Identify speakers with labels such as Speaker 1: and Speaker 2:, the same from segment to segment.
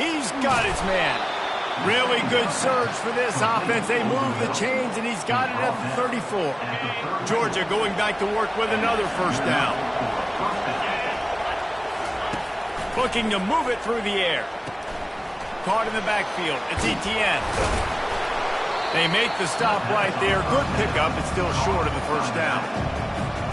Speaker 1: He's got his man. Really good surge for this offense. They move the chains, and he's got it at the 34. Georgia going back to work with another first down. Looking to move it through the air. Caught in the backfield. It's Etienne. They make the stop right there. Good pickup. It's still short of the first down.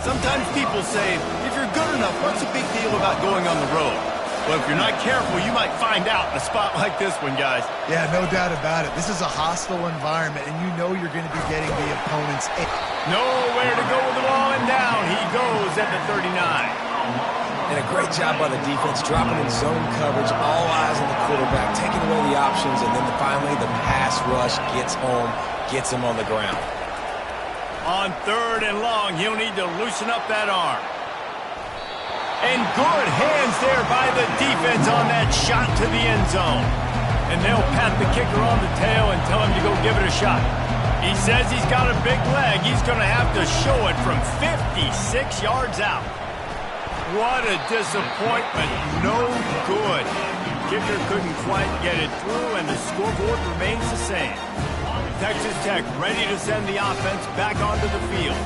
Speaker 1: Sometimes people say, if you're good enough, what's the big deal about going on the road? Well, if you're not careful, you might find out in a spot like this one, guys.
Speaker 2: Yeah, no doubt about it. This is a hostile environment, and you know you're going to be getting the opponent's...
Speaker 1: Nowhere to go with the ball, and down he goes at the 39.
Speaker 3: And a great job by the defense, dropping in zone coverage, all eyes on the quarterback, taking away the options, and then finally the pass rush gets home, gets him on the ground.
Speaker 1: On 3rd and long, he'll need to loosen up that arm. And good hands there by the defense on that shot to the end zone. And they'll pat the kicker on the tail and tell him to go give it a shot. He says he's got a big leg. He's going to have to show it from 56 yards out. What a disappointment. No good. Kicker couldn't quite get it through, and the scoreboard remains the same. Texas Tech ready to send the offense back onto the field.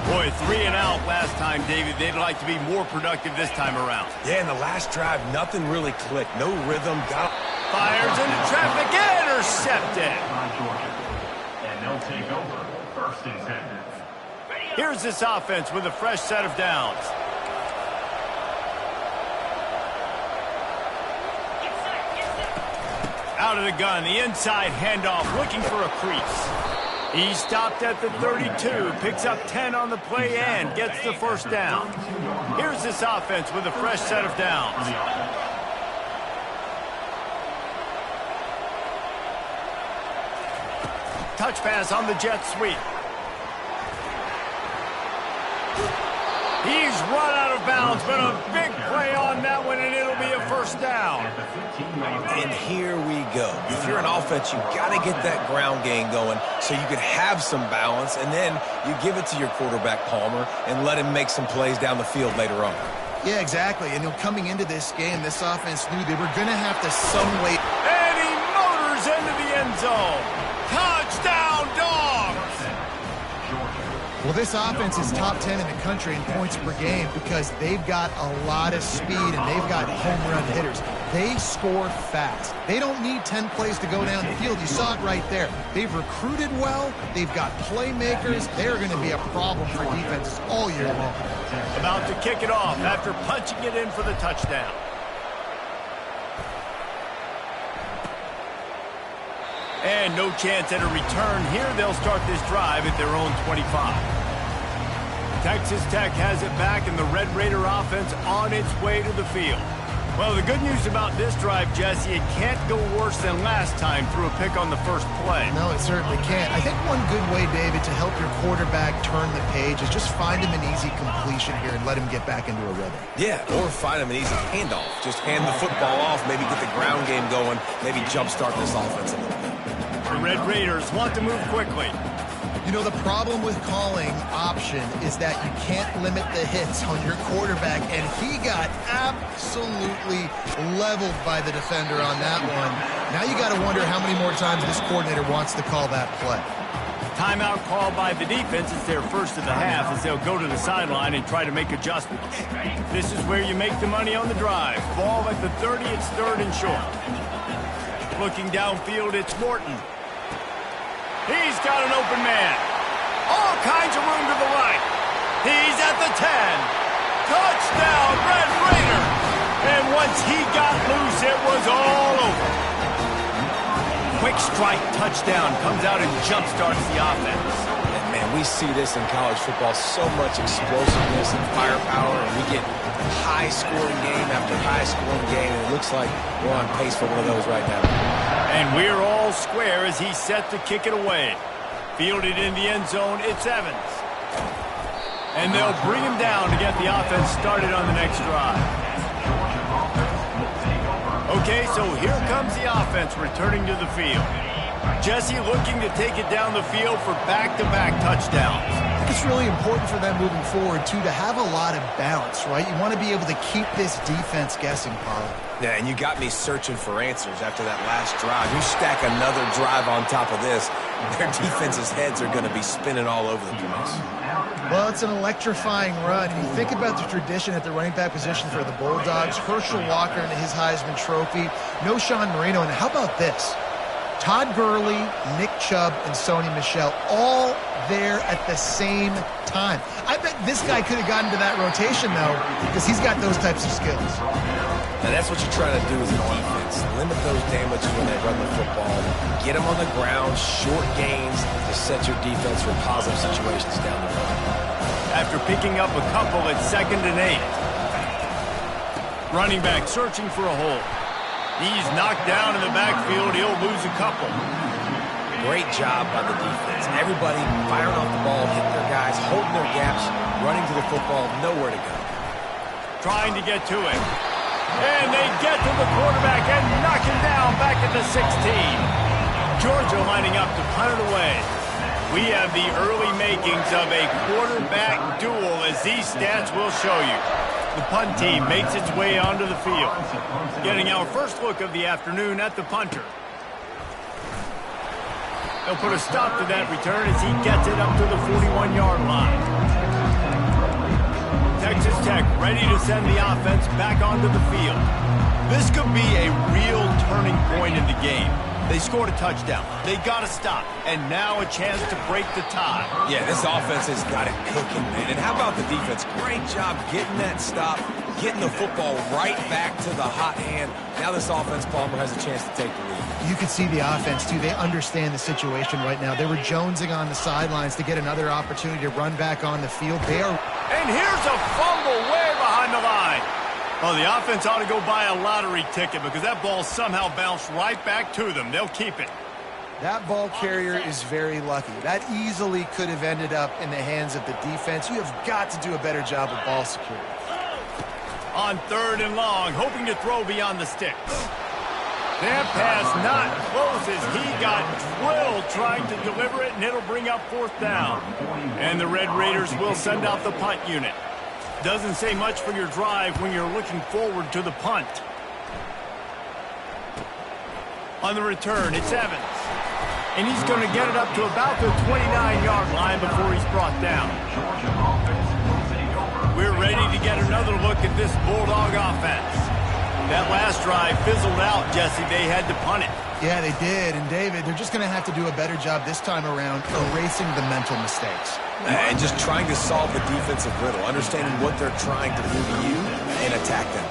Speaker 1: Boy, 3 and out last time, David. They'd like to be more productive this time around.
Speaker 3: Yeah, in the last drive, nothing really clicked. No rhythm.
Speaker 1: Fires into traffic. Intercepted.
Speaker 4: And they'll take over 1st and 10.
Speaker 1: Here's this offense with a fresh set of downs. Out of the gun, the inside handoff, looking for a crease. He stopped at the 32, picks up 10 on the play and gets the first down. Here's this offense with a fresh set of downs. Touch pass on the jet sweep. He's run out of bounds, but a big play on that one, and it'll be a first down.
Speaker 3: And here we go. If you're an offense, you've got to get that ground game going so you can have some balance, and then you give it to your quarterback, Palmer, and let him make some plays down the field later on.
Speaker 2: Yeah, exactly. And coming into this game, this offense knew they were going to have to some way...
Speaker 1: And he motors into the end zone. Touchdown, Dogs!
Speaker 2: Well, this offense is top 10 in the country in points per game because they've got a lot of speed and they've got home run hitters. They score fast. They don't need 10 plays to go down the field. You saw it right there. They've recruited well. They've got playmakers. They're going to be a problem for defenses all year long.
Speaker 1: About to kick it off after punching it in for the touchdown. And no chance at a return here. They'll start this drive at their own 25. Texas Tech has it back, and the Red Raider offense on its way to the field. Well, the good news about this drive, Jesse, it can't go worse than last time through a pick on the first play.
Speaker 2: No, it certainly can't. I think one good way, David, to help your quarterback turn the page is just find him an easy completion here and let him get back into a rhythm.
Speaker 3: Yeah, or find him an easy handoff. Just hand the football off, maybe get the ground game going, maybe jumpstart this offense a little bit.
Speaker 1: The Red Raiders want to move quickly.
Speaker 2: You know, the problem with calling option is that you can't limit the hits on your quarterback, and he got absolutely leveled by the defender on that one. Now you got to wonder how many more times this coordinator wants to call that play.
Speaker 1: Timeout called by the defense. It's their first of the half as they'll go to the sideline and try to make adjustments. This is where you make the money on the drive. Ball at the 30, it's 3rd and short. Looking downfield, it's Morton. He's got an open man. All kinds of room to the right. He's at the 10. Touchdown, Red Raider. And once he got loose, it was all over. Quick strike touchdown comes out and jump-starts the offense.
Speaker 3: And man, we see this in college football, so much explosiveness and firepower, and we get high-scoring game after high-scoring game, and it looks like we're on pace for one of those right now.
Speaker 1: And we're all square as he's set to kick it away. Fielded in the end zone, it's Evans. And they'll bring him down to get the offense started on the next drive. Okay, so here comes the offense returning to the field. Jesse looking to take it down the field for back-to-back touchdowns.
Speaker 2: think it's really important for them moving forward, too, to have a lot of balance, right? You want to be able to keep this defense guessing, Paulo.
Speaker 3: Yeah, and you got me searching for answers after that last drive. You stack another drive on top of this, their defense's heads are going to be spinning all over the place.
Speaker 2: Well, it's an electrifying run. You think about the tradition at the running back position for the Bulldogs. Herschel Walker and his Heisman Trophy. No Sean Marino. And how about this? Todd Gurley, Nick Chubb, and Sony Michel all there at the same time. I bet this guy could have gotten to that rotation, though, because he's got those types of skills.
Speaker 3: And that's what you're trying to do as an offense. Limit those damages when they run the football. Get them on the ground, short gains to set your defense for positive situations down the road.
Speaker 1: After picking up a couple at 2nd and 8. Running back searching for a hole. He's knocked down in the backfield. He'll lose a couple.
Speaker 3: Great job by the defense. Everybody firing off the ball, hitting their guys, holding their gaps, running to the football, nowhere to go.
Speaker 1: Trying to get to him. And they get to the quarterback and knock him down back at the 16. Georgia lining up to punt it away. We have the early makings of a quarterback duel, as these stats will show you. The punt team makes its way onto the field. Getting our first look of the afternoon at the punter. They'll put a stop to that return as he gets it up to the 41-yard line. Texas Tech ready to send the offense back onto the field. This could be a real turning point in the game. They scored a touchdown. They got to stop. And now a chance to break the tie.
Speaker 3: Yeah, this offense has got it cooking, man. And how about the defense? Great job getting that stop, getting the football right back to the hot hand. Now this offense, Palmer, has a chance to take the lead.
Speaker 2: You can see the offense, too. They understand the situation right now. They were jonesing on the sidelines to get another opportunity to run back on the field.
Speaker 1: And here's a fumble way behind the line. Well, the offense ought to go buy a lottery ticket because that ball somehow bounced right back to them. They'll keep it.
Speaker 2: That ball carrier is very lucky. That easily could have ended up in the hands of the defense. You have got to do a better job of ball security.
Speaker 1: On 3rd and long, hoping to throw beyond the sticks. That pass not close as he got drilled trying to deliver it, and it'll bring up 4th down. And the Red Raiders will send out the punt unit. Doesn't say much for your drive when you're looking forward to the punt. On the return, it's Evans. And he's going to get it up to about the 29-yard line before he's brought down. We're ready to get another look at this Bulldog offense. That last drive fizzled out, Jesse. They had to punt it.
Speaker 2: Yeah, they did. And, David, they're just going to have to do a better job this time around erasing the mental mistakes.
Speaker 3: And just trying to solve the defensive riddle, understanding what they're trying to do to you and attack them.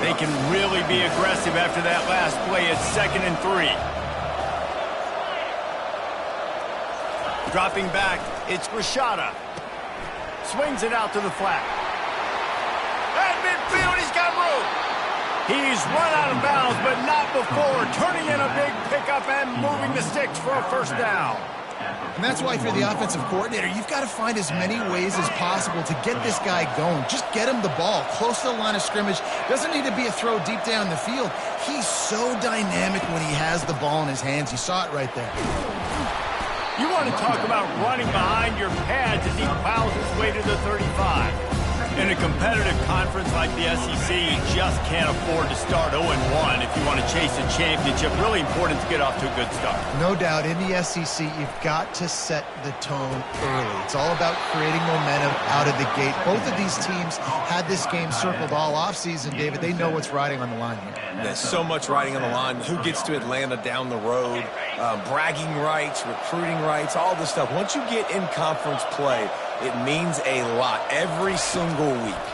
Speaker 1: They can really be aggressive after that last play at 2nd and 3. Dropping back, it's Rashada. Swings it out to the flat. At midfield, he's got room. He's run out of bounds, but not before turning in a big pickup and moving the sticks for a 1st down.
Speaker 2: And that's why, if you're the offensive coordinator, you've got to find as many ways as possible to get this guy going. Just get him the ball close to the line of scrimmage. Doesn't need to be a throw deep down the field. He's so dynamic when he has the ball in his hands. You saw it right there.
Speaker 1: You want to talk about running behind your pads as he plows his way to the 35. In a competitive conference like the SEC, you just can't afford to start 0-1 if you want to chase a championship. Really important to get off to a good start.
Speaker 2: No doubt, in the SEC, you've got to set the tone early. It's all about creating momentum out of the gate. Both of these teams had this game circled all offseason, David. They know what's riding on the line here.
Speaker 3: There's so much riding on the line. Who gets to Atlanta down the road? Bragging rights, recruiting rights, all this stuff. Once you get in conference play, it means a lot every single week.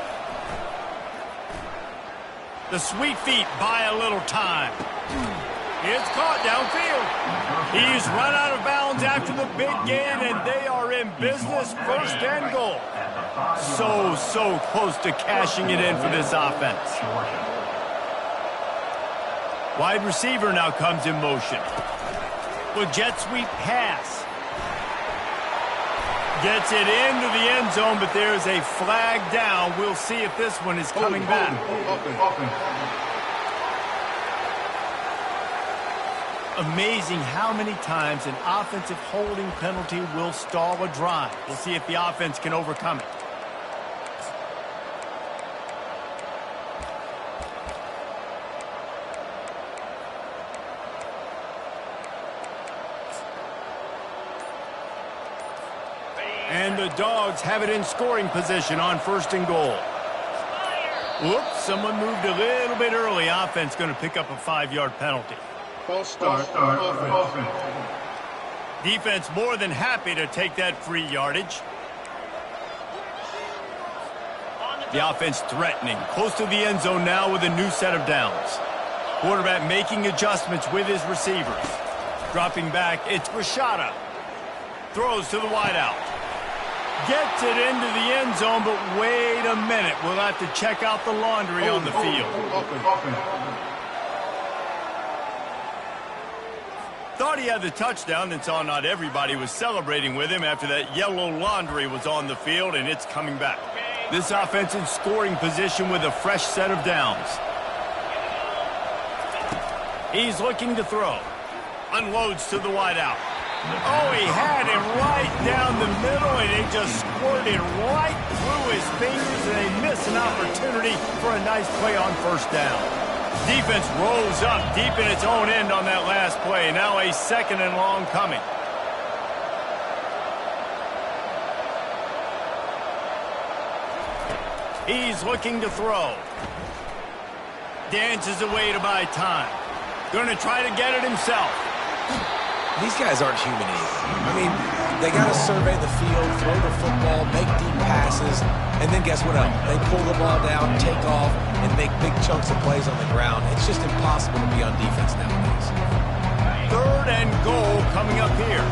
Speaker 1: The sweet feet buy a little time. It's caught downfield. He's run out of bounds after the big gain, and they are in business. 1st and goal. So close to cashing it in for this offense. Wide receiver now comes in motion. With jet sweep pass. Gets it into the end zone, but there's a flag down. We'll see if this one is coming back. A amazing how many times an offensive holding penalty will stall a drive. We'll see if the offense can overcome it. And the Dogs have it in scoring position on 1st and goal. Whoops, someone moved a little bit early. Offense going to pick up a 5-yard penalty.
Speaker 4: False start. Offense.
Speaker 1: Defense more than happy to take that free yardage. The offense threatening. Close to the end zone now with a new set of downs. Quarterback making adjustments with his receivers. Dropping back, it's Rashada. Throws to the wideout. Gets it into the end zone, but wait a minute. We'll have to check out the laundry on the field. Thought he had the touchdown and saw not everybody was celebrating with him after that yellow laundry was on the field, and it's coming back. This offense in scoring position with a fresh set of downs. He's looking to throw. Unloads to the wideout. Oh, he had him right down the middle, and it just squirted right through his fingers, and they miss an opportunity for a nice play on 1st down. Defense rolls up deep in its own end on that last play. Now a 2nd and long coming. He's looking to throw. Dances away to buy time. Going to try to get it himself.
Speaker 3: These guys aren't human either. I mean, they got to survey the field, throw the football, make deep passes, and then guess what else? They pull the ball down, take off, and make big chunks of plays on the ground. It's just impossible to be on defense nowadays.
Speaker 1: 3rd and goal coming up here.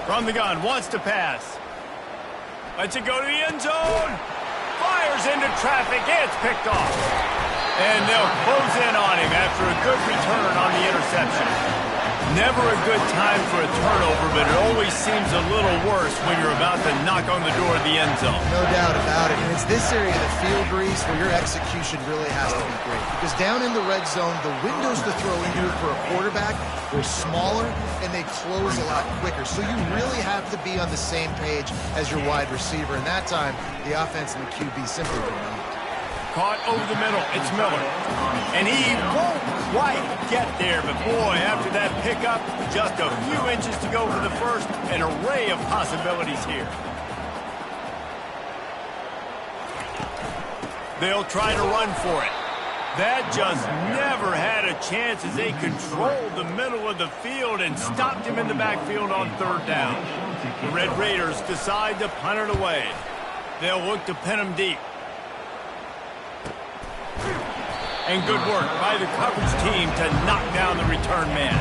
Speaker 1: From the gun, wants to pass. Lets it go to the end zone. Fires into traffic. It's picked off. And they'll close in on him after a good return on the interception. Never a good time for a turnover, but it always seems a little worse when you're about to knock on the door of the end zone.
Speaker 2: No doubt about it. And it's this area of the field, Reese, where your execution really has to be great. Because down in the red zone, the windows to throw into for a quarterback are smaller, and they close a lot quicker. So you really have to be on the same page as your wide receiver. And that time, the offense and the QB simply were not.
Speaker 1: Caught over the middle. It's Miller. And he won't quite get there. But, boy, after that pickup, just a few inches to go for the first. An array of possibilities here. They'll try to run for it. That just never had a chance as they controlled the middle of the field and stopped him in the backfield on 3rd down. The Red Raiders decide to punt it away. They'll look to pin him deep. And good work by the coverage team to knock down the return man.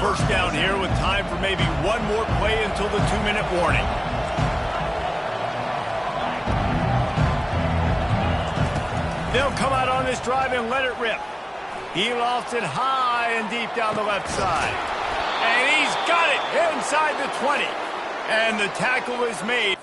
Speaker 1: 1st down here with time for maybe one more play until the 2-minute warning. They'll come out on this drive and let it rip. He lofts it high and deep down the left side. And he's got it inside the 20. And the tackle is made.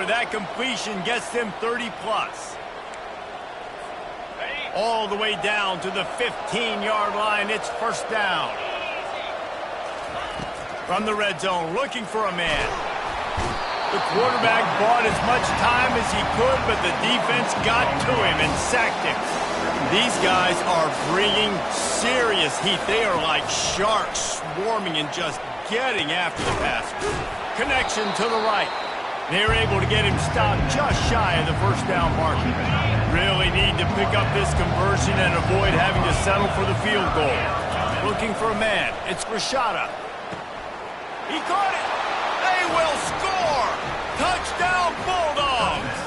Speaker 1: That completion gets them 30-plus. All the way down to the 15-yard line. It's 1st down. From the red zone, looking for a man. The quarterback bought as much time as he could, but the defense got to him and sacked him. These guys are bringing serious heat. They are like sharks swarming and just getting after the passer. Connection to the right. They're able to get him stopped just shy of the 1st down marker. Really need to pick up this conversion and avoid having to settle for the field goal. Looking for a man. It's Rashada. He caught it. They will score. Touchdown, Bulldogs.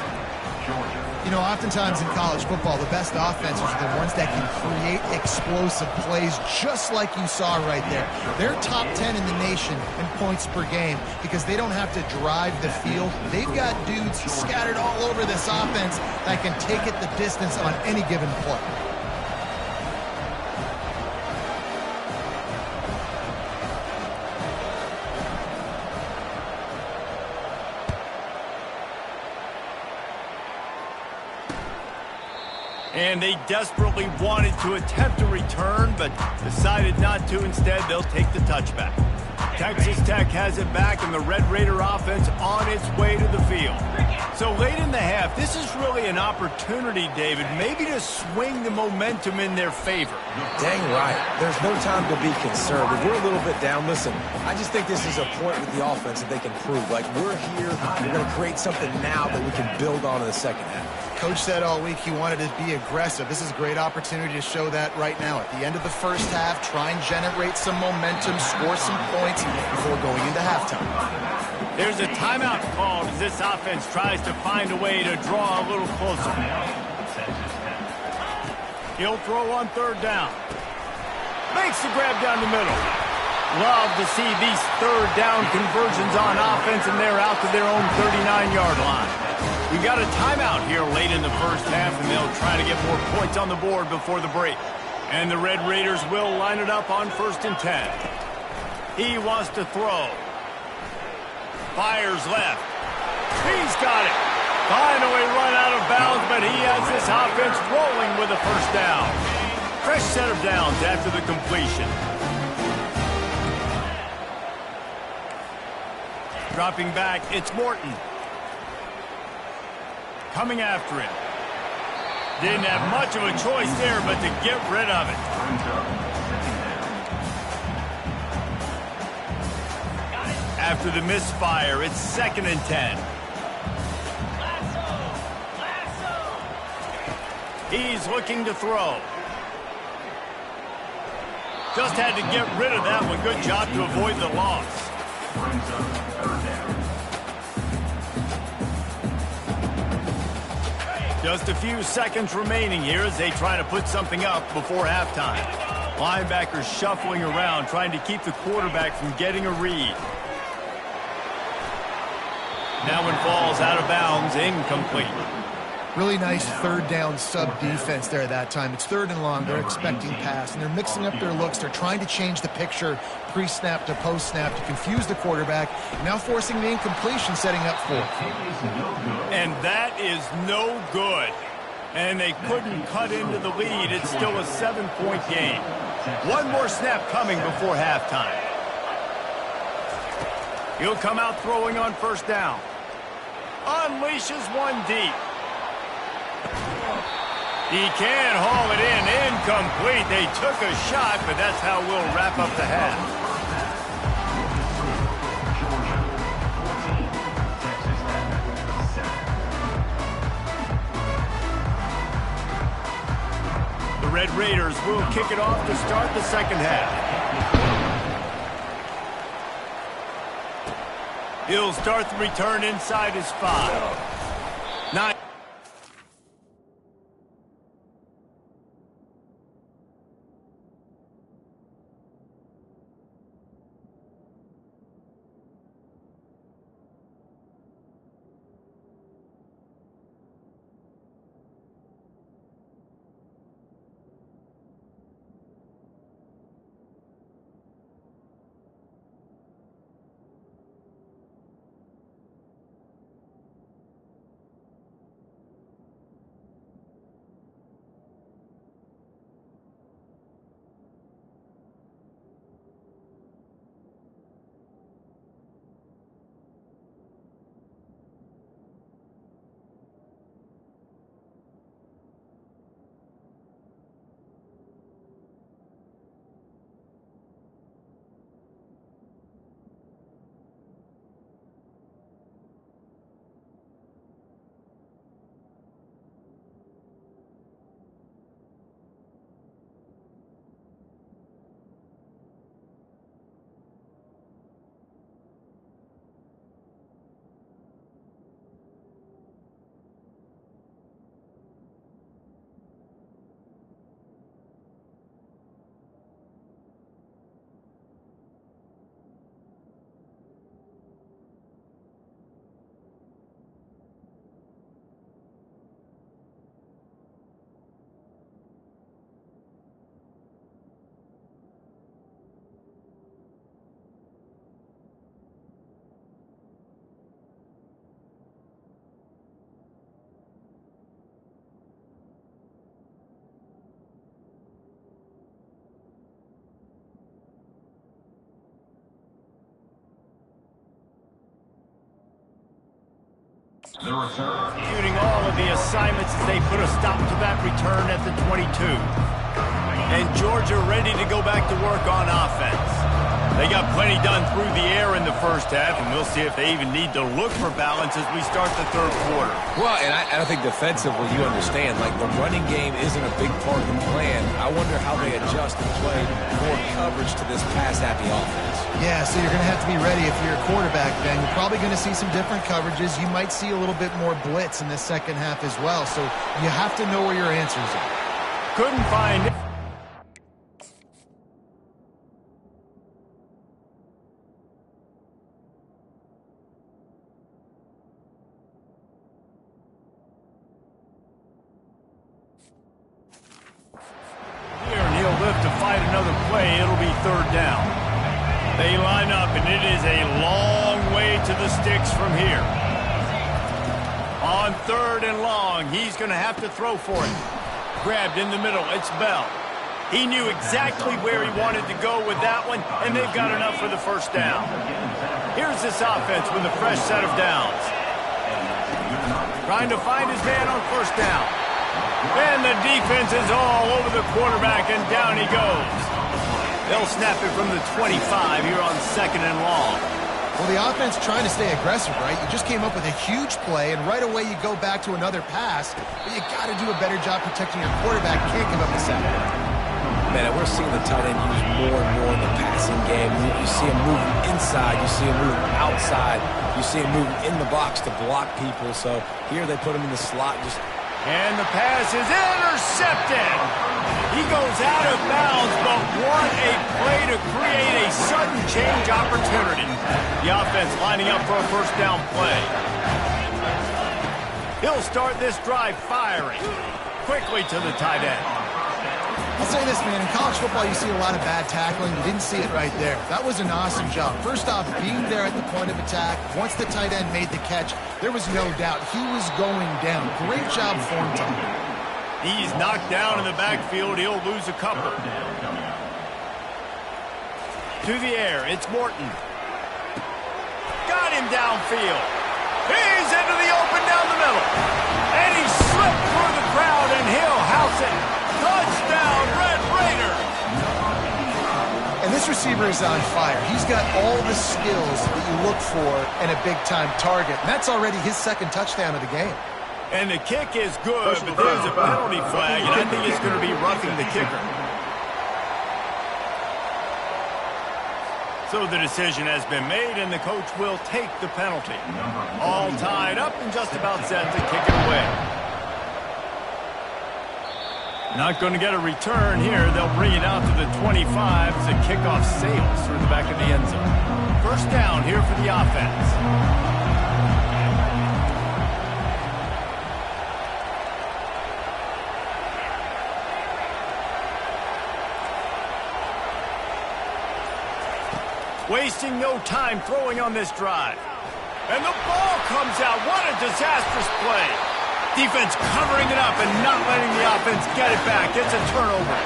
Speaker 2: You You know, oftentimes in college football, the best offenses are the ones that can create explosive plays, just like you saw right there. They're top 10 in the nation in points per game because they don't have to drive the field. They've got dudes scattered all over this offense that can take it the distance on any given play.
Speaker 1: And they desperately wanted to attempt a return, but decided not to. Instead, they'll take the touchback. Texas Tech has it back, and the Red Raider offense on its way to the field. So late in the half, this is really an opportunity, David, maybe to swing the momentum in their favor.
Speaker 3: Dang right. There's no time to be concerned. If we're a little bit down, listen, I just think this is a point with the offense that they can prove. Like, we're here, we're going to create something now that we can build on in the second half.
Speaker 2: Coach said all week he wanted to be aggressive. This is a great opportunity to show that right now. At the end of the first half, try and generate some momentum, score some points before going into halftime.
Speaker 1: There's a timeout called as this offense tries to find a way to draw a little closer. He'll throw on third down. Makes the grab down the middle. Love to see these third down conversions on offense, and they're out to their own 39-yard line. We got a timeout here late in the first half, and they'll try to get more points on the board before the break. And the Red Raiders will line it up on 1st and 10. He wants to throw. Fires left. He's got it. Finally run out of bounds, but he has this offense rolling with a first down. Fresh set of downs after the completion. Dropping back, it's Morton. Coming after him. Didn't have much of a choice there, but to get rid of it. After the misfire, it's 2nd and 10. He's looking to throw. Just had to get rid of that one. Good job to avoid the loss. Just a few seconds remaining here as they try to put something up before halftime. Linebackers shuffling around, trying to keep the quarterback from getting a read. That one falls out of bounds, incomplete.
Speaker 2: Really nice third down sub-defense there that time. It's 3rd and long. They're expecting pass, and they're mixing up their looks. They're trying to change the picture pre-snap to post-snap to confuse the quarterback, now forcing the incompletion, setting up 4th.
Speaker 1: And that is no good. And they couldn't cut into the lead. It's still a 7-point game. One more snap coming before halftime. He'll come out throwing on 1st down. Unleashes one deep. He can haul it in. Incomplete. They took a shot, but that's how we'll wrap up the half. The Red Raiders will kick it off to start the second half. He'll start the return inside his 5. 9.
Speaker 4: The return.
Speaker 1: Shooting all of the assignments as they put a stop to that return at the 22. And Georgia ready to go back to work on offense. They got plenty done through the air in the first half, and we'll see if they even need to look for balance as we start the third quarter.
Speaker 3: Well, and I think defensively, you understand, like the running game isn't a big part of the plan. I wonder how they adjust and play more coverage to this pass-happy offense.
Speaker 2: Yeah, so you're going to have to be ready if you're a quarterback, Ben. You're probably going to see some different coverages. You might see a little bit more blitz in the second half as well, so you have to know where your answers are.
Speaker 1: Couldn't find it. To fight another play, it'll be third down. They line up, and it is a long way to the sticks from here. On third and long, he's going to have to throw for it. Grabbed in the middle, it's Bell. He knew exactly where he wanted to go with that one, and they've got enough for the first down. Here's this offense with a fresh set of downs. Trying to find his man on first down. And the defense is all over the quarterback, and down he goes. They'll snap it from the 25 here on second and long.
Speaker 2: Well, the offense trying to stay aggressive, right? You just came up with a huge play, and right away you go back to another pass, but you got to do a better job protecting your quarterback. Can't give up a sack.
Speaker 3: Man, we're seeing the tight end used more and more in the passing game. You see him moving inside. You see him moving outside. You see him moving in the box to block people. So here they put him in the slot.
Speaker 1: And the pass is intercepted. He goes out of bounds, but what a play to create a sudden change opportunity. The offense lining up for a first down play. He'll start this drive firing. Quickly to the tight end.
Speaker 2: I'll say this, man. In college football, you see a lot of bad tackling. You didn't see it right there. That was an awesome job. First off, being there at the point of attack. Once the tight end made the catch, there was no doubt he was going down. Great job form time.
Speaker 1: He's knocked down in the backfield. He'll lose a couple. To the air, it's Morton. Got him downfield. He's into the open down the middle. And he slipped through the crowd, and he'll house it. Touchdown, Red Raider!
Speaker 2: And this receiver is on fire. He's got all the skills that you look for in a big-time target. And that's already his second touchdown of the game.
Speaker 1: And the kick is good, but there's a penalty flag, and I think it's going to be roughing the kicker. So the decision has been made, and the coach will take the penalty. All tied up and just about set to kick it away. Not going to get a return here. They'll bring it out to the 25 as the kickoff sails through the back of the end zone. First down here for the offense. Wasting no time throwing on this drive. And the ball comes out. What a disastrous play. Defense covering it up and not letting the offense get it back. It's a turnover.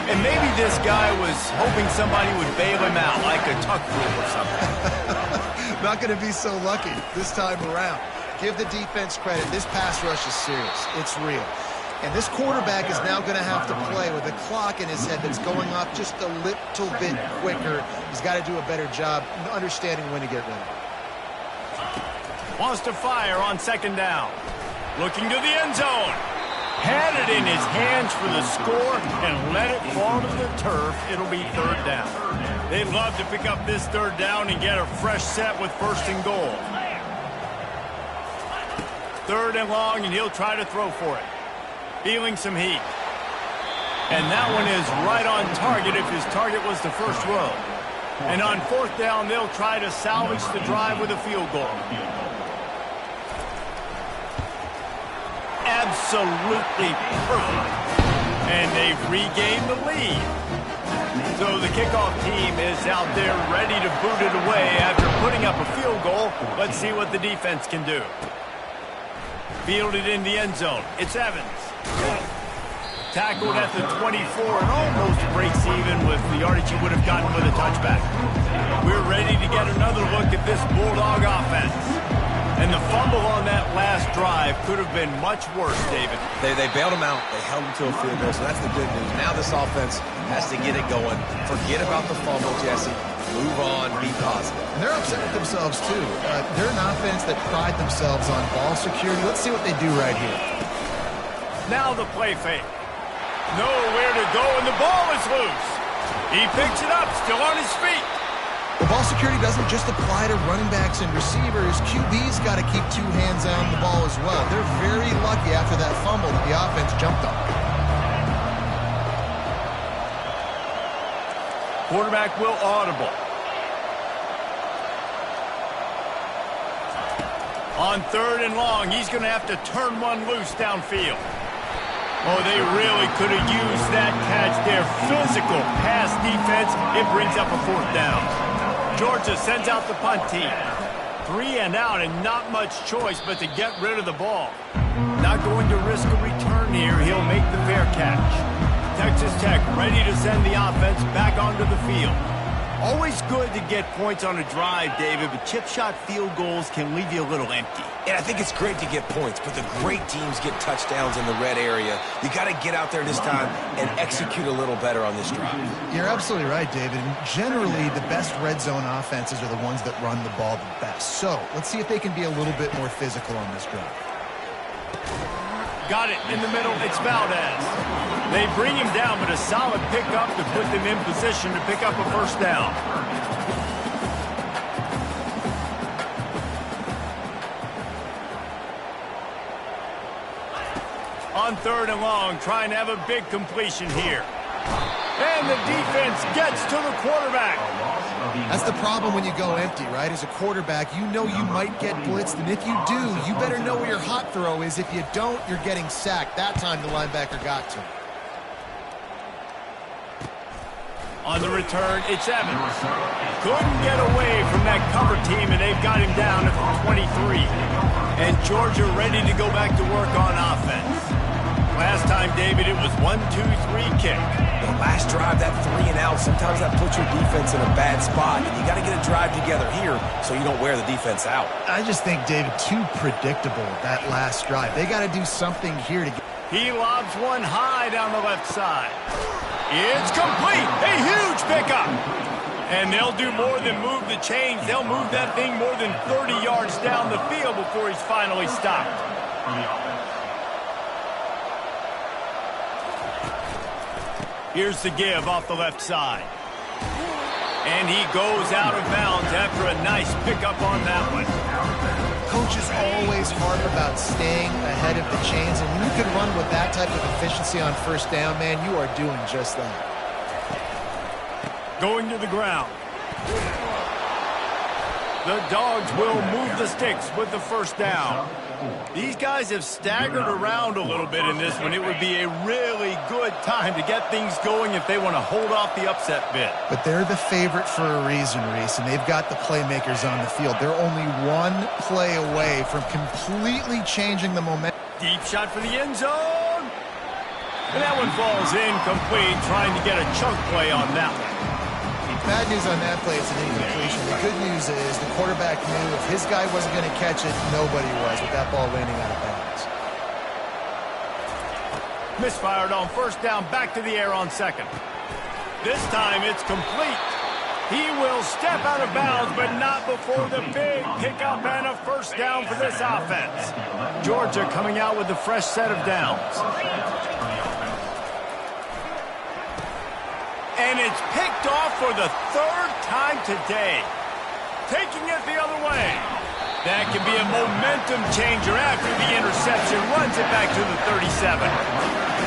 Speaker 1: And maybe this guy was hoping somebody would bail him out like a tuck rule or something.
Speaker 2: Not going to be so lucky this time around. Give the defense credit. This pass rush is serious. It's real. And this quarterback is now going to have to play with a clock in his head that's going up just a little bit quicker. He's got to do a better job understanding when to get rid of it.
Speaker 1: Wants to fire on second down. Looking to the end zone. Had it in his hands for the score and let it fall to the turf. It'll be third down. They'd love to pick up this third down and get a fresh set with first and goal. Third and long, and he'll try to throw for it. Feeling some heat. And that one is right on target if his target was the first row. And on fourth down, they'll try to salvage the drive with a field goal. Absolutely perfect. And they've regained the lead. So the kickoff team is out there ready to boot it away after putting up a field goal. Let's see what the defense can do. Fielded in the end zone. It's Evans. Tackled at the 24 and almost breaks even with the yardage he would have gotten with a touchback. We're ready to get another look at this Bulldog offense. And the fumble on that last drive could have been much worse, David.
Speaker 3: They bailed him out. They held him to a field goal, so that's the good news. Now this offense has to get it going. Forget about the fumble, Jesse. Move on, be positive.
Speaker 2: And they're upset with themselves, too. They're an offense that pride themselves on ball security. Let's see what they do right here.
Speaker 1: Now the play fake. Nowhere to go, and the ball is loose. He picks it up, still on his feet.
Speaker 2: The ball security doesn't just apply to running backs and receivers. QB's got to keep two hands on the ball as well. They're very lucky after that fumble that the offense jumped on.
Speaker 1: Quarterback will audible. On 3rd and long, he's going to have to turn one loose downfield. Oh, they really could have used that catch there. Physical pass defense. It brings up a 4th down. Georgia sends out the punt team. 3 and out and not much choice but to get rid of the ball. Not going to risk a return here. He'll make the fair catch. Texas Tech ready to send the offense back onto the field. Always good to get points on a drive, David, but chip shot field goals can leave you a little empty.
Speaker 3: And I think it's great to get points, but the great teams get touchdowns in the red area. You got to get out there this time and execute a little better on this drive.
Speaker 2: You're absolutely right, David. And generally, the best red zone offenses are the ones that run the ball the best. So let's see if they can be a little bit more physical on this drive.
Speaker 1: Got it in the middle. It's Valdez. They bring him down, but a solid pickup to put them in position to pick up a 1st down. On 3rd and long, trying to have a big completion here. And the defense gets to the quarterback.
Speaker 2: That's the problem when you go empty, right? As a quarterback, you know you might get blitzed, and if you do, you better know where your hot throw is. If you don't, you're getting sacked. That time the linebacker got to him.
Speaker 1: On the return, it's Evans. Couldn't get away from that cover team, and they've got him down at the 23. And Georgia ready to go back to work on offense. Last time, David, it was 1-2-3 kick.
Speaker 3: The last drive, that 3 and out, sometimes that puts your defense in a bad spot, and you got to get a drive together here so you don't wear the defense out.
Speaker 2: I just think, David, too predictable, that last drive. They got to do something here to get...
Speaker 1: He lobs one high down the left side. It's complete. A huge pickup. And they'll do more than move the chains. They'll move that thing more than 30 yards down the field before he's finally stopped. Here's the give off the left side. And he goes out of bounds after a nice pickup on that one.
Speaker 2: Coaches always harp about staying ahead of the chains, and when you can run with that type of efficiency on 1st down, man, you are doing just that.
Speaker 1: Going to the ground. The Dogs will move the sticks with the 1st down. These guys have staggered around a little bit in this one. It would be a really good time to get things going if they want to hold off the upset bid.
Speaker 2: But they're the favorite for a reason, Reese, and they've got the playmakers on the field. They're only one play away from completely changing the momentum.
Speaker 1: Deep shot for the end zone. And that one falls incomplete, trying to get a chunk play on that one.
Speaker 2: Bad news on that play, it's an incompletion. The good news is the quarterback knew if his guy wasn't going to catch it, nobody was with that ball landing out of bounds.
Speaker 1: Misfired on 1st down, back to the air on 2nd. This time it's complete. He will step out of bounds, but not before the big pickup and a 1st down for this offense. Georgia coming out with a fresh set of downs. And it's picked off for the 3rd time today. Taking it the other way. That can be a momentum changer after the interception. Runs it back to the 37.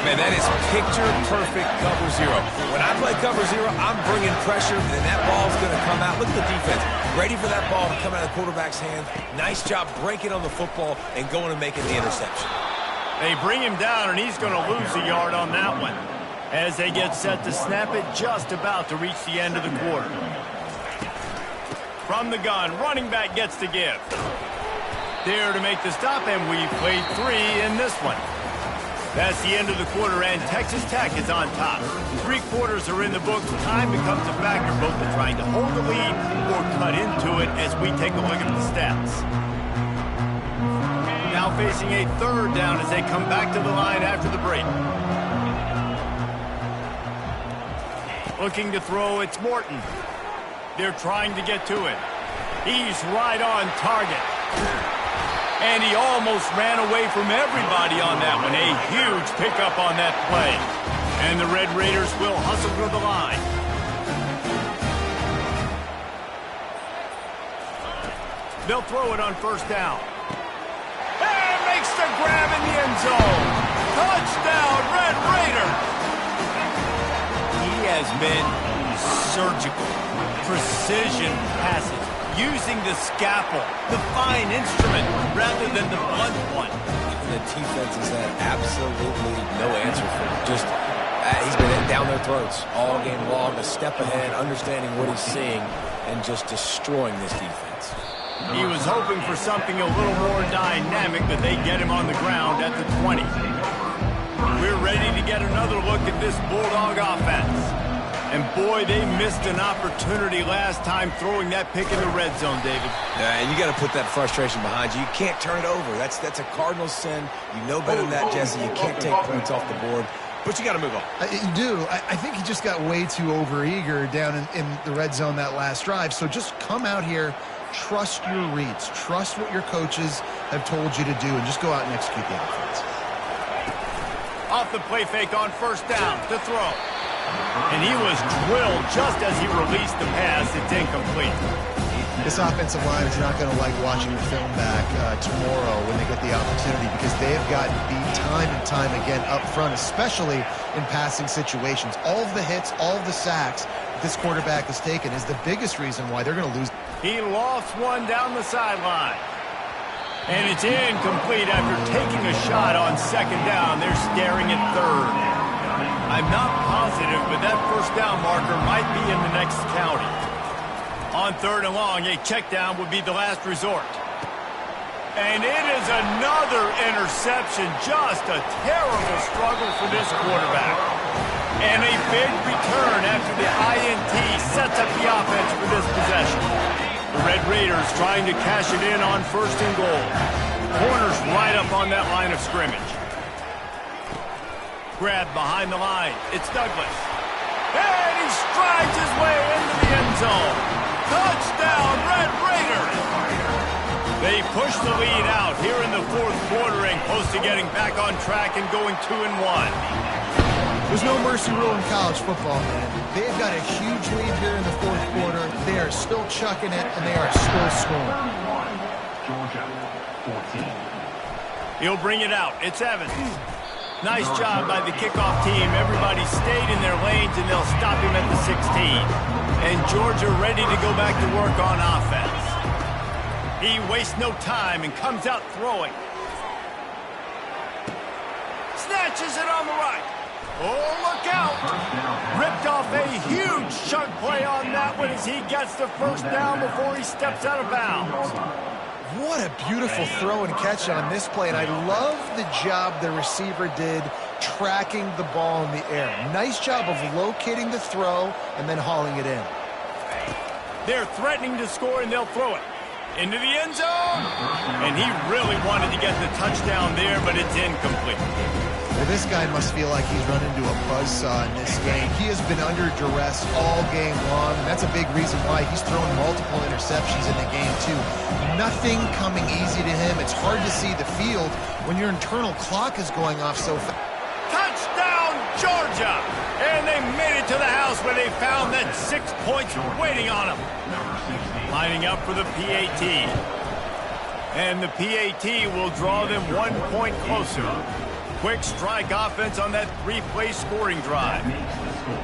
Speaker 3: Man, that is picture-perfect cover zero. When I play cover zero, I'm bringing pressure, and that ball's going to come out. Look at the defense. Ready for that ball to come out of the quarterback's hand. Nice job breaking on the football and going and making the interception.
Speaker 1: They bring him down, and he's going to lose a yard on that one, as they get set to snap it just about to reach the end of the quarter. From the gun, running back gets the give. There to make the stop, and we've played 3 in this one. That's the end of the quarter, and Texas Tech is on top. 3 quarters are in the books. Time becomes a factor, both in trying to hold the lead or cut into it as we take a look at the stats. now facing a third down as they come back to the line after the break. Looking to throw, it's Morton. They're trying to get to it. He's right on target. And he almost ran away from everybody on that one. A huge pickup on that play. And the Red Raiders will hustle to the line. They'll throw it on first down. And makes the grab in the end zone. Touchdown, Red Raiders! He has been surgical, precision passes, using the scalpel, the fine instrument, rather than the blunt one.
Speaker 3: And the defense has had absolutely no answer for him. Just, he's been down their throats all game long, a step ahead, understanding what he's seeing, and just destroying this defense.
Speaker 1: He was hoping for something a little more dynamic, but they get him on the ground at the 20. We're ready to get another look at this Bulldog offense. And boy, they missed an opportunity last time throwing that pick in the red zone, David.
Speaker 3: And you got to put that frustration behind you. You can't turn it over. That's a cardinal sin. You know better than that, Jesse. You can't take points off the board. But you got to move on.
Speaker 2: You do. I think he just got way too overeager down in the red zone that last drive. So just come out here, trust your reads, trust what your coaches have told you to do, and just go out and execute the offense.
Speaker 1: Off the play fake on first down to throw. And he was drilled just as he released the pass. It's incomplete.
Speaker 2: This offensive line is not going to like watching the film back tomorrow when they get the opportunity, because they've gotten beat time and time again up front, especially in passing situations. All of the hits, all of the sacks this quarterback has taken is the biggest reason why they're going to lose.
Speaker 1: He lost one down the sideline. And it's incomplete after taking a shot on second down. They're staring at third. I'm not positive, but that first down marker might be in the next county. On third and long, a check down would be the last resort. And it is another interception. Just a terrible struggle for this quarterback. And a big return after the INT sets up the offense for this possession. The Red Raiders trying to cash it in on first and goal. Corners right up on that line of scrimmage. Grab behind the line. It's Douglas. And he strides his way into the end zone. Touchdown, Red Raiders! They push the lead out here in the fourth quarter and close to getting back on track and going 2-1.
Speaker 2: There's no mercy rule in college football, man. They've got a huge lead here in the fourth quarter. They are still chucking it, and they are still scoring.
Speaker 4: Georgia, 14.
Speaker 1: He'll bring it out. It's Evans. Nice job by the kickoff team. Everybody stayed in their lanes, and they'll stop him at the 16. And Georgia ready to go back to work on offense. He wastes no time and comes out throwing. Snatches it on the right. Oh, look out. Ripped off a huge chunk play on that one as he gets the first down before he steps out of bounds.
Speaker 2: What a beautiful throw and catch on this play, and I love the job the receiver did tracking the ball in the air. Nice job of locating the throw and then hauling it in.
Speaker 1: They're threatening to score, and they'll throw it into the end zone. And he really wanted to get the touchdown there, but it's incomplete.
Speaker 2: Well, this guy must feel like he's run into a buzzsaw in this game. He has been under duress all game long, and that's a big reason why he's thrown multiple interceptions in the game, too. Nothing coming easy to him. It's hard to see the field when your internal clock is going off so fast.
Speaker 1: Touchdown, Georgia! And they made it to the house where they found that 6 points waiting on them. Lining up for the PAT. And the PAT will draw them 1 point closer. Quick strike offense on that three-play scoring drive.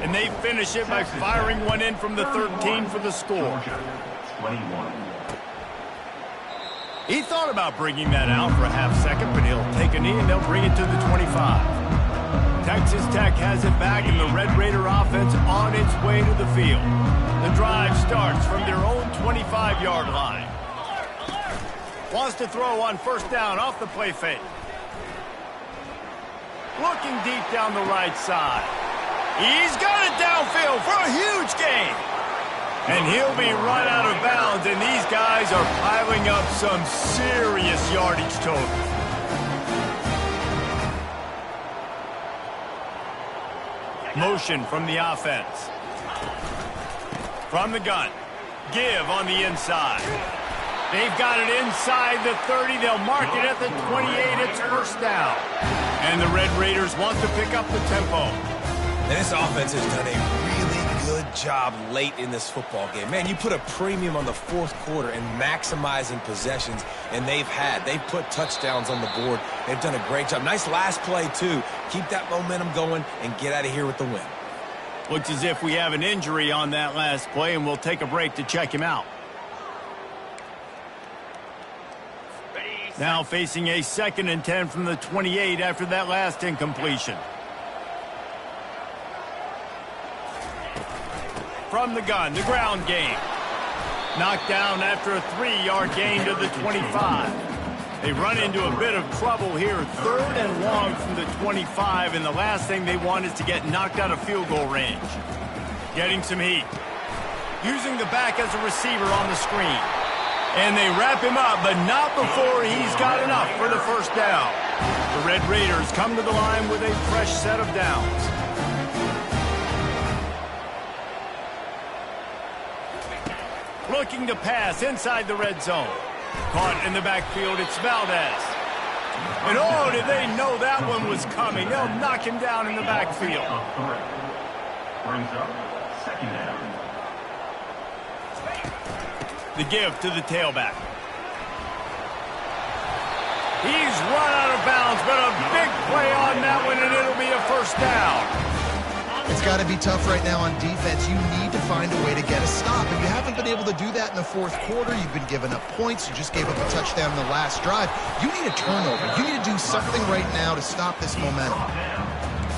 Speaker 1: And they finish it by firing one in from the 13 for the score.
Speaker 4: 21.
Speaker 1: He thought about bringing that out for a half second, but he'll take a knee and they'll bring it to the 25. Texas Tech has it back, and the Red Raider offense on its way to the field. The drive starts from their own 25-yard line. Wants to throw on first down off the play fake. Looking deep down the right side. He's got it downfield for a huge gain. And he'll be run out of bounds, and these guys are piling up some serious yardage total. Motion from the offense. From the gun. Give on the inside. They've got it inside the 30. They'll mark it at the 28. It's first down. And the Red Raiders want to pick up the tempo.
Speaker 3: And this offense has done a really good job late in this football game. Man, you put a premium on the fourth quarter and maximizing possessions, and they've put touchdowns on the board. They've done a great job. Nice last play, too. Keep that momentum going and get out of here with the win.
Speaker 1: Looks as if we have an injury on that last play, and we'll take a break to check him out. Now facing a 2nd and 10 from the 28 after that last incompletion. From the gun, the ground game. Knocked down after a 3-yard gain to the 25. They run into a bit of trouble here. 3rd and long from the 25, and the last thing they want is to get knocked out of field goal range. Getting some heat. Using the back as a receiver on the screen. And they wrap him up, but not before he's got enough for the first down. The Red Raiders come to the line with a fresh set of downs. Looking to pass inside the red zone. Caught in the backfield, it's Valdez. And oh, did they know that one was coming. They'll knock him down in the backfield.
Speaker 4: Brings up 2nd down.
Speaker 1: The give to the tailback. He's run out of bounds, but a big play on that one, and it'll be a first down.
Speaker 2: It's got to be tough right now on defense. You need to find a way to get a stop, and you haven't been able to do that in the fourth quarter. You've been giving up points. You just gave up a touchdown in the last drive. You need a turnover. You need to do something right now to stop this momentum.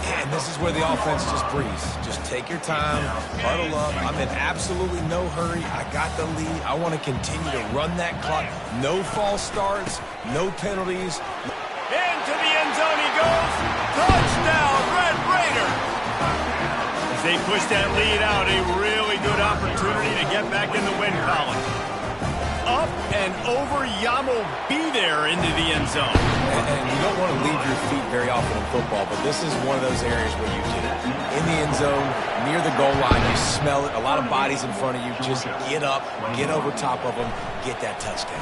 Speaker 3: And this is where the offense just breathes. Just take your time, huddle up. I'm in absolutely no hurry. I got the lead. I want to continue to run that clock. No false starts, no penalties.
Speaker 1: Into the end zone he goes. Touchdown, Red Raiders. As they push that lead out, a really good opportunity to get back in the win column. Up and over, Yam will be there into the end zone.
Speaker 3: And you don't want to leave your feet very often in football, but this is one of those areas where you do. In the end zone, near the goal line, you smell it. A lot of bodies in front of you. Just get up, get over top of them, get that touchdown.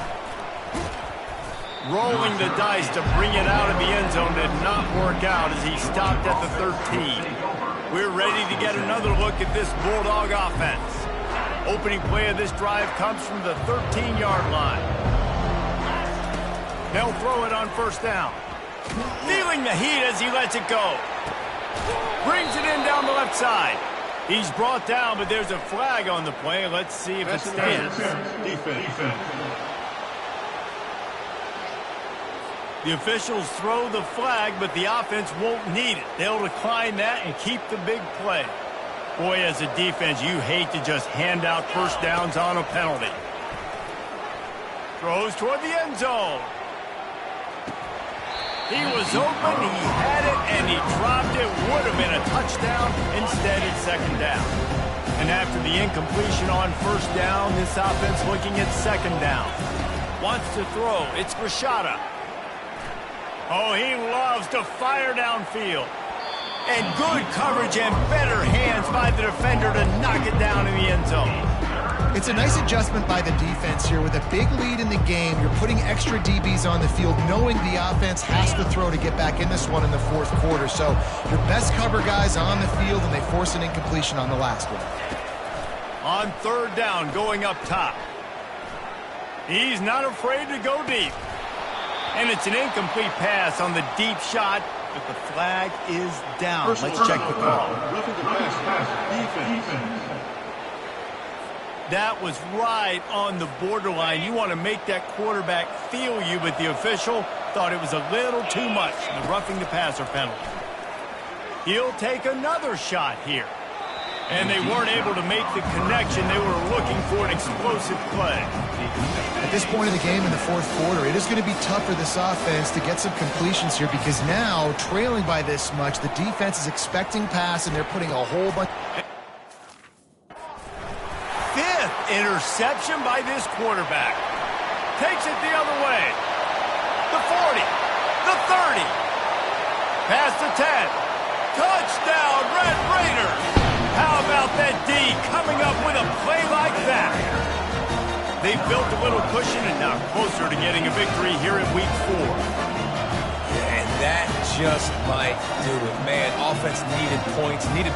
Speaker 1: Rolling the dice to bring it out of the end zone did not work out as he stopped at the 13. We're ready to get another look at this Bulldog offense. Opening play of this drive comes from the 13-yard line. They'll throw it on first down. Feeling the heat as he lets it go. Brings it in down the left side. He's brought down, but there's a flag on the play. Let's see if it stands.
Speaker 4: Defense.
Speaker 1: The officials throw the flag, but the offense won't need it. They'll decline that and keep the big play. Boy, as a defense, you hate to just hand out first downs on a penalty. Throws toward the end zone. He was open, he had it, and he dropped it. Would have been a touchdown. Instead, it's 2nd down. And after the incompletion on first down, this offense looking at 2nd down. Wants to throw. It's Rashada. Oh, he loves to fire downfield. And good coverage and better hands by the defender to knock it down in the end zone.
Speaker 2: It's a nice adjustment by the defense here. With a big lead in the game, you're putting extra DBs on the field, knowing the offense has to throw to get back in this one in the fourth quarter. So your best cover guys on the field, and they force an incompletion on the last one.
Speaker 1: On 3rd down, going up top. He's not afraid to go deep. And it's an incomplete pass on the deep shot, but the flag is down. Let's check the call. That was right on the borderline. You want to make that quarterback feel you, but the official thought it was a little too much. The roughing the passer penalty. He'll take another shot here. And they weren't able to make the connection. They were looking for an explosive play.
Speaker 2: At this point of the game in the fourth quarter, it is going to be tough for this offense to get some completions here, because now, trailing by this much, the defense is expecting pass, and they're putting a whole bunch.
Speaker 1: 5th interception by this quarterback. Takes it the other way. The 40, the 30, past the 10. Touchdown, Red Raiders! How about that D coming up with a play like that? They've built a little cushion and now closer to getting a victory here in Week 4.
Speaker 3: And that just might do it. Man, offense needed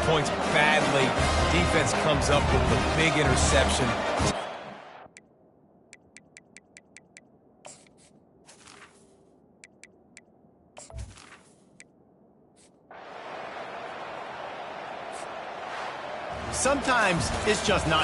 Speaker 3: points badly. Defense comes up with the big interception.
Speaker 1: Sometimes it's just not